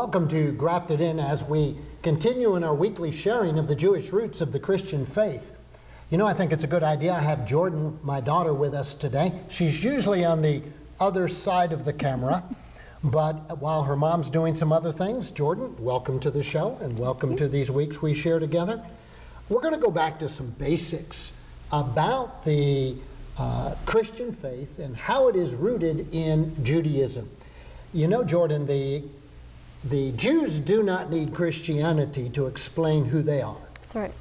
Welcome to Grafted In as we continue in our weekly sharing of the Jewish roots of the Christian faith. You know, I think it's a good idea. I have Jordan, my daughter, with us today. She's usually on the other side of the camera, but while her mom's doing some other things, Jordan, welcome to the show and welcome to these weeks we share together. We're going to go back to some basics about the Christian faith and how it is rooted in Judaism. You know, Jordan, the Jews do not need Christianity to explain who they are. That's right.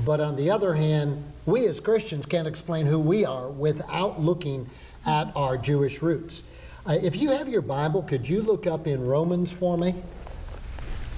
But on the other hand, we as Christians can't explain who we are without looking at our Jewish roots. If you have your Bible, could you look up in Romans for me?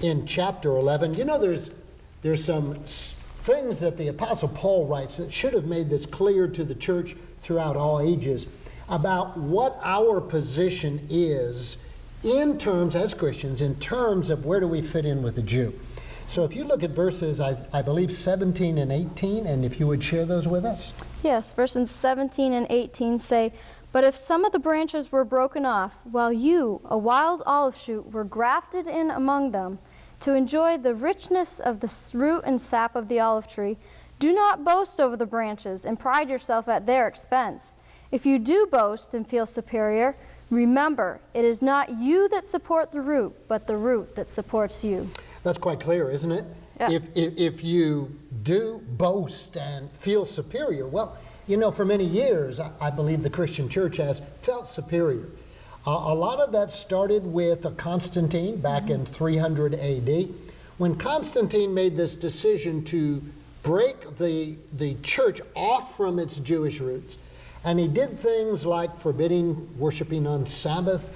In chapter 11. You know, there's some things that the Apostle Paul writes that should have made this clear to the church throughout all ages about what our position is in terms, as Christians, in terms of where do we fit in with the Jew. So if you look at verses, I believe 17 and 18, and if you would share those with us. Yes, verses 17 and 18 say, "But if some of the branches were broken off, while you, a wild olive shoot, were grafted in among them, to enjoy the richness of the root and sap of the olive tree, do not boast over the branches and pride yourself at their expense. If you do boast and feel superior, remember, it is not you that support the root, but the root that supports you." That's quite clear, isn't it? Yeah. If you do boast and feel superior, well, you know, for many years, I believe the Christian church has felt superior. A lot of that started with Constantine back in 300 AD, when Constantine made this decision to break the church off from its Jewish roots. And he did things like forbidding worshiping on Sabbath.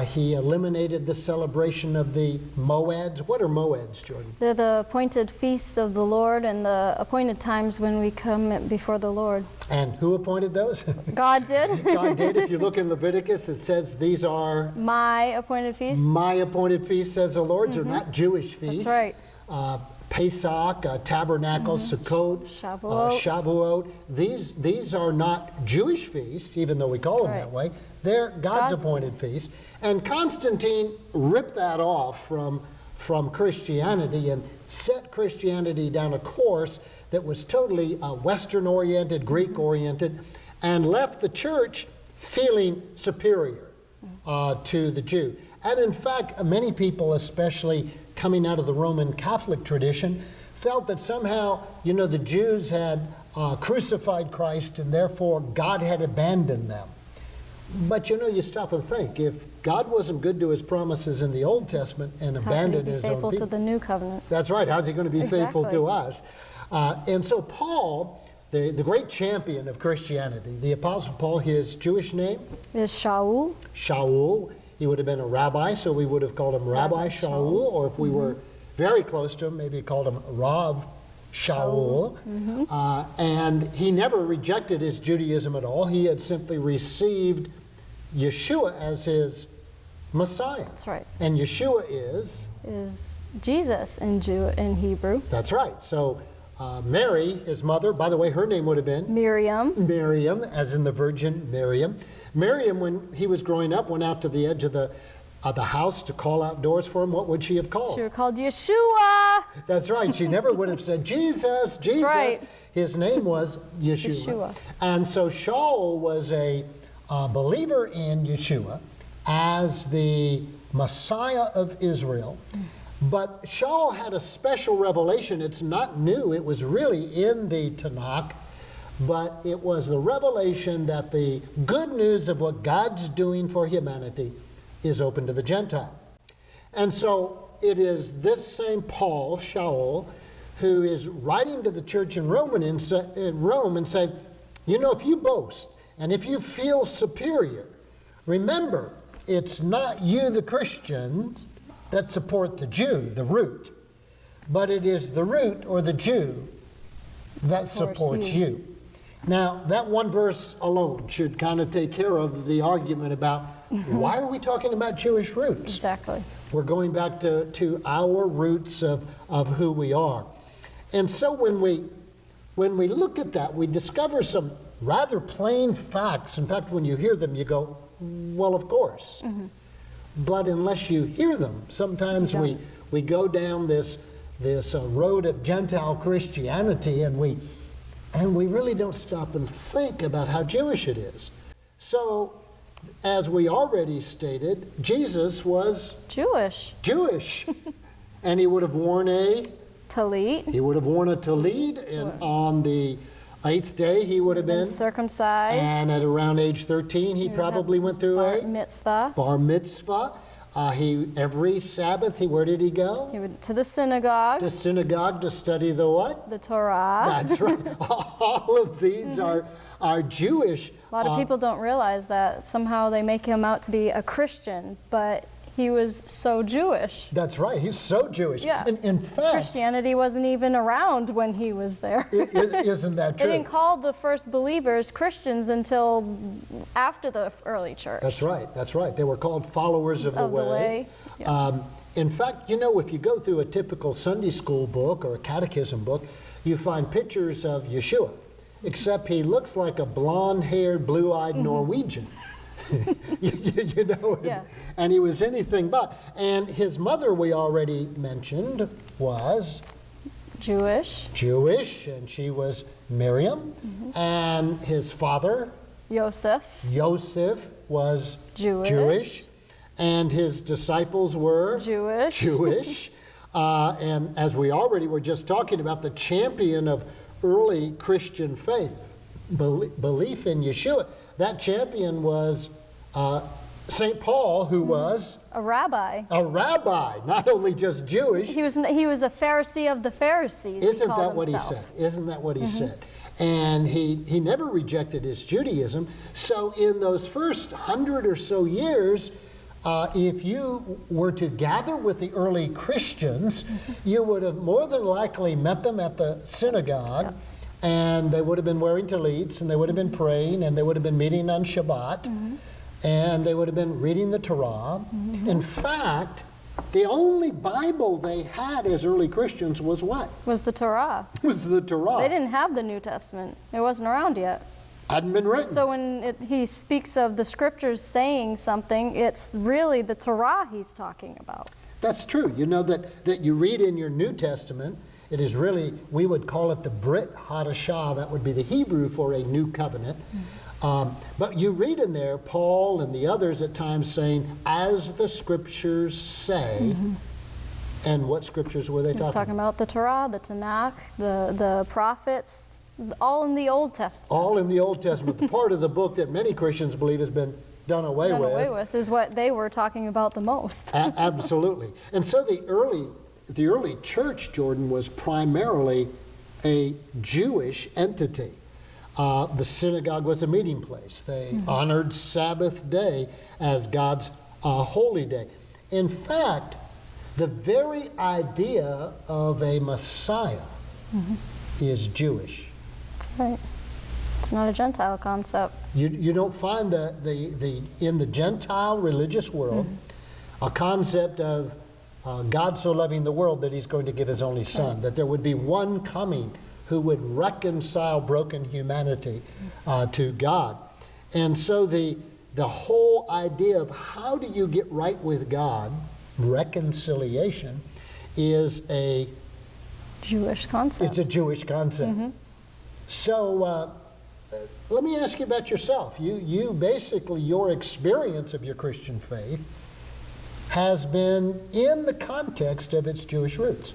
He eliminated the celebration of the Moeds. What are Moeds, Jordan? They're the appointed feasts of the Lord and the appointed times when we come before the Lord. And who appointed those? God did. God did. If you look in Leviticus, it says these are My appointed feasts. my appointed feasts, says the Lord. They're not Jewish feasts. That's right. Pesach, Tabernacle, Sukkot, Shavuot. These are not Jewish feasts, even though we call them that way. They're God's appointed feasts. And Constantine ripped that off from Christianity and set Christianity down a course that was totally Western-oriented, Greek-oriented, and left the church feeling superior to the Jew. And in fact, many people, especially coming out of the Roman Catholic tradition, felt that somehow, you know, the Jews had crucified Christ and therefore God had abandoned them. But you know, you stop and think, if God wasn't good to his promises in the Old Testament and abandoned his own people. Faithful to the new covenant. That's right. How's he going to be faithful to us? And so Paul, the great champion of Christianity, the Apostle Paul, his Jewish name? Is Shaul. Shaul. He would have been a rabbi, so we would have called him Rabbi Shaul, or if we were very close to him, maybe called him Rav Shaul. And he never rejected his Judaism at all. He had simply received Yeshua as his Messiah. That's right. And Yeshua is Jesus in Hebrew. That's right. So Mary, his mother, by the way, her name would have been Miriam. Miriam, as in the Virgin Miriam. Miriam, when he was growing up, went out to the edge of the house to call outdoors for him. What would she have called? She would have called Yeshua. That's right. She never would have said, Jesus, Jesus. Right. His name was Yeshua. And so Shaul was a believer in Yeshua as the Messiah of Israel. But Shaul had a special revelation. It's not new. It was really in the Tanakh. But it was the revelation that the good news of what God's doing for humanity is open to the Gentile. And so it is this same Paul, Shaul, who is writing to the church in Rome and saying, you know, if you boast and if you feel superior, remember, it's not you, the Christian, that support the Jew, the root, but it is the root or the Jew that supports you. Now, that one verse alone should kind of take care of the argument about why are we talking about Jewish roots? Exactly. We're going back to our roots of who we are. And so when we look at that, we discover some rather plain facts. In fact, when you hear them, you go, well, of course. but unless you hear them. Sometimes we go down this road of Gentile Christianity, and we really don't stop and think about how Jewish it is. So, as we already stated, Jesus was Jewish. And he would have worn a Talit. He would have worn a talit, and on the 8th day he would have been circumcised. And at around age 13 he probably went through bar mitzvah. Bar mitzvah. Every Sabbath, where did he go? He went to the synagogue. To synagogue to study the what? The Torah. That's right. All of these are Jewish. A lot of people don't realize that. Somehow they make him out to be a Christian, but he was so Jewish. That's right. He's so Jewish. Yeah. In fact, Christianity wasn't even around when he was there. Isn't that true? They didn't call the first believers Christians until after the early church. That's right. That's right. They were called followers of the way. Yeah. In fact, if you go through a typical Sunday school book or a catechism book, you find pictures of Yeshua, except he looks like a blonde-haired, blue-eyed Norwegian. And he was anything but. And his mother, we already mentioned, was Jewish, and she was Miriam. And his father, Joseph, was Jewish. And his disciples were Jewish. And as we already were just talking about, the champion of early Christian faith, belief in Yeshua, that champion was St. Paul, who was a rabbi. Not only just Jewish. He was a Pharisee of the Pharisees. Isn't that what he said? And he never rejected his Judaism. So in those first 100 or so years, if you were to gather with the early Christians, you would have more than likely met them at the synagogue. And they would have been wearing talits, and they would have been praying, and they would have been meeting on Shabbat, and they would have been reading the Torah. In fact, the only Bible they had as early Christians was what? Was the Torah. They didn't have the New Testament. It wasn't around yet. Hadn't been written. So when he speaks of the scriptures saying something, it's really the Torah he's talking about. That's true. You know that you read in your New Testament, it is really, we would call it the Brit Hadashah. That would be the Hebrew for a new covenant. But you read in there Paul and the others at times saying, as the scriptures say. And what scriptures were they talking about? Talking about the Torah, the Tanakh, the prophets, all in the Old Testament. All in the Old Testament. The part of the book that many Christians believe has been done away with is what they were talking about the most. Absolutely. And so the early church, Jordan, was primarily a Jewish entity. The synagogue was a meeting place. They honored Sabbath day as God's holy day. In fact, the very idea of a Messiah is Jewish. That's right. It's not a Gentile concept. You don't find in the Gentile religious world a concept of God so loving the world that he's going to give his only son, that there would be one coming who would reconcile broken humanity to God. And so the whole idea of how do you get right with God, reconciliation, is a Jewish concept. It's a Jewish concept. So let me ask you about yourself. You basically, your experience of your Christian faith has been in the context of its Jewish roots.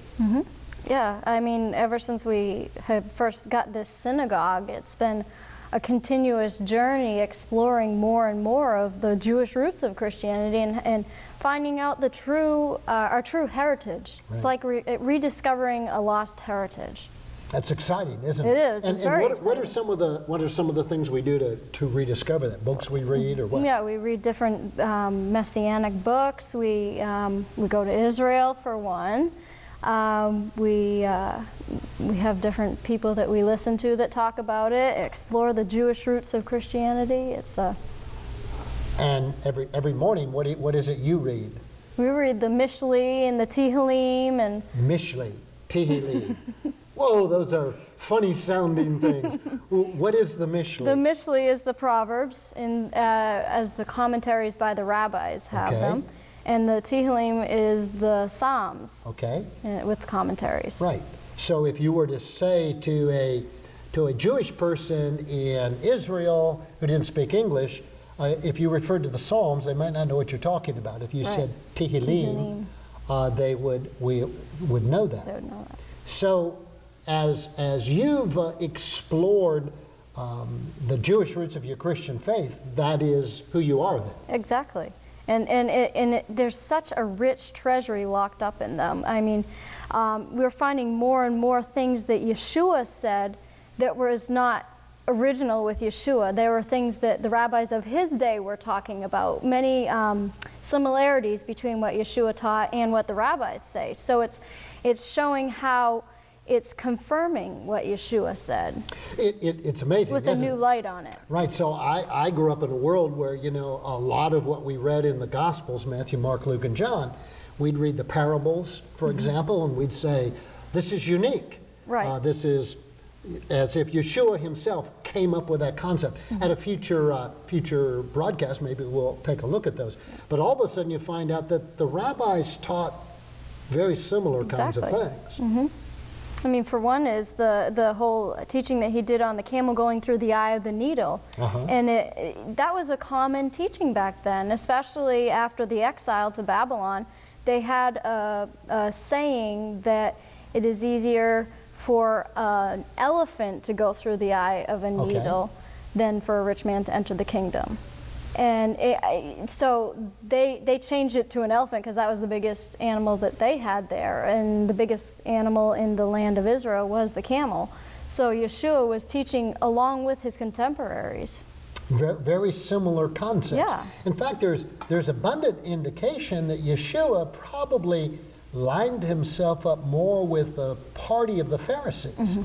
Yeah, I mean, ever since we have first got this synagogue, it's been a continuous journey exploring more and more of the Jewish roots of Christianity and finding out our true heritage. Right. It's like rediscovering a lost heritage. That's exciting, isn't it? It is. It's very exciting. What are some of the things we do to rediscover that? Books we read, or what? Yeah, we read different messianic books. We go to Israel for one. We have different people that we listen to that talk about it, explore the Jewish roots of Christianity. And every morning, what is it you read? We read the Mishli and the Tehillim and Mishli, Tehillim. Whoa, those are funny sounding things. What is the Mishli? The Mishli is the Proverbs, as the commentaries by the rabbis have them. Mm-hmm. And the Tehillim is the Psalms. Okay. With commentaries. Right. So if you were to say to a Jewish person in Israel who didn't speak English, if you referred to the Psalms, they might not know what you're talking about. If you said Tehillim, they would know that. They would know that. So as you've explored the Jewish roots of your Christian faith, that is who you are then. Exactly. And there's such a rich treasury locked up in them. I mean, we're finding more and more things that Yeshua said that was not original with Yeshua. There were things that the rabbis of his day were talking about, many similarities between what Yeshua taught and what the rabbis say. So it's showing how it's confirming what Yeshua said. It's amazing, with a new light on it. Right. So I grew up in a world where, you know, a lot of what we read in the Gospels, Matthew, Mark, Luke, and John, we'd read the parables, for example, and we'd say, this is unique. Right. This is as if Yeshua himself came up with that concept. At a future broadcast, maybe we'll take a look at those. But all of a sudden you find out that the rabbis taught very similar kinds of things. I mean, for one is the whole teaching that he did on the camel going through the eye of the needle. And that was a common teaching back then, especially after the exile to Babylon. They had a saying that it is easier for an elephant to go through the eye of a needle than for a rich man to enter the kingdom. And so they changed it to an elephant because that was the biggest animal that they had there, and the biggest animal in the land of Israel was the camel. So Yeshua was teaching along with his contemporaries. Very similar concepts. Yeah. In fact, there's abundant indication that Yeshua probably lined himself up more with the party of the Pharisees.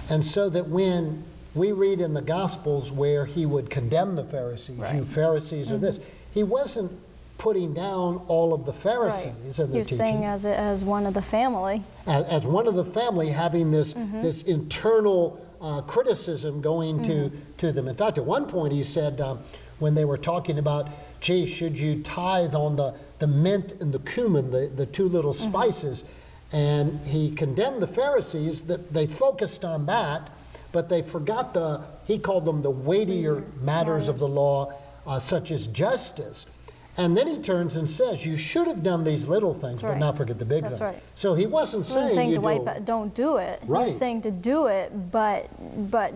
And so that when we read in the Gospels where he would condemn the Pharisees, you Pharisees are this, he wasn't putting down all of the Pharisees and their teaching. He was saying as one of the family. As one of the family, having this internal criticism going to them. In fact, at one point he said, when they were talking about, gee, should you tithe on the mint and the cumin, the two little spices? And he condemned the Pharisees that they focused on that, but they forgot he called them the weightier matters of the law, such as justice. And then he turns and says, you should have done these little things, but not forget the big things. Right. So he wasn't saying don't do it. He was saying to do it, but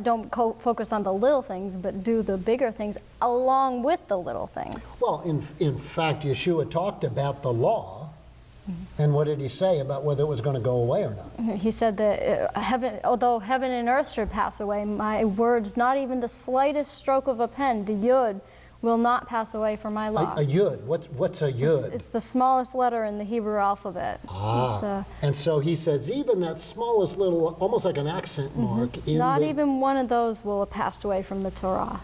don't focus on the little things, but do the bigger things along with the little things. Well, in fact, Yeshua talked about the law. And what did he say about whether it was going to go away or not? He said that although heaven and earth should pass away, my words, not even the slightest stroke of a pen, the yud, will not pass away from my law. A yud. What's a yud? It's the smallest letter in the Hebrew alphabet. And so he says even that smallest little, almost like an accent mark. Not even one of those will have passed away from the Torah.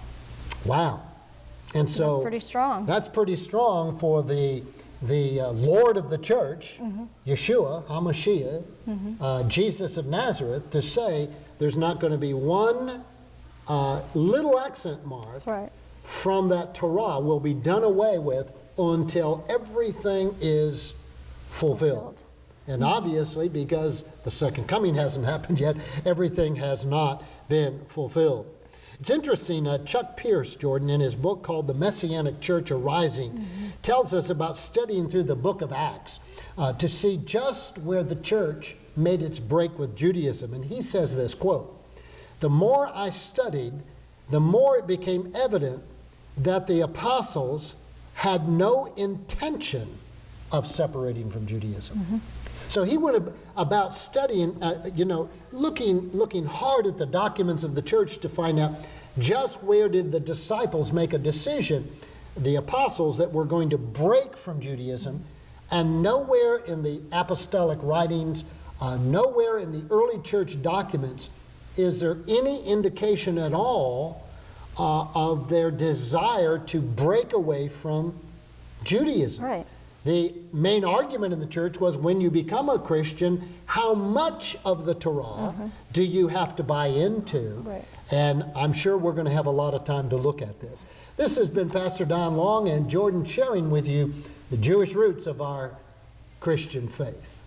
Wow. And so that's pretty strong. That's pretty strong for the Lord of the church, Yeshua, HaMashiach, Jesus of Nazareth, to say there's not going to be one little accent mark from that Torah will be done away with until everything is fulfilled. And obviously, because the second coming hasn't happened yet, everything has not been fulfilled. It's interesting, Chuck Pierce, Jordan, in his book called The Messianic Church Arising, tells us about studying through the book of Acts to see just where the church made its break with Judaism. And he says this, quote, "The more I studied, the more it became evident that the apostles had no intention of separating from Judaism." So he went about studying, looking hard at the documents of the church to find out just where did the disciples make a decision, the apostles, that were going to break from Judaism, and nowhere in the apostolic writings, nowhere in the early church documents is there any indication at all of their desire to break away from Judaism. Right. The main argument in the church was when you become a Christian, how much of the Torah do you have to buy into? Right. And I'm sure we're going to have a lot of time to look at this. This has been Pastor Don Long and Jordan sharing with you the Jewish roots of our Christian faith.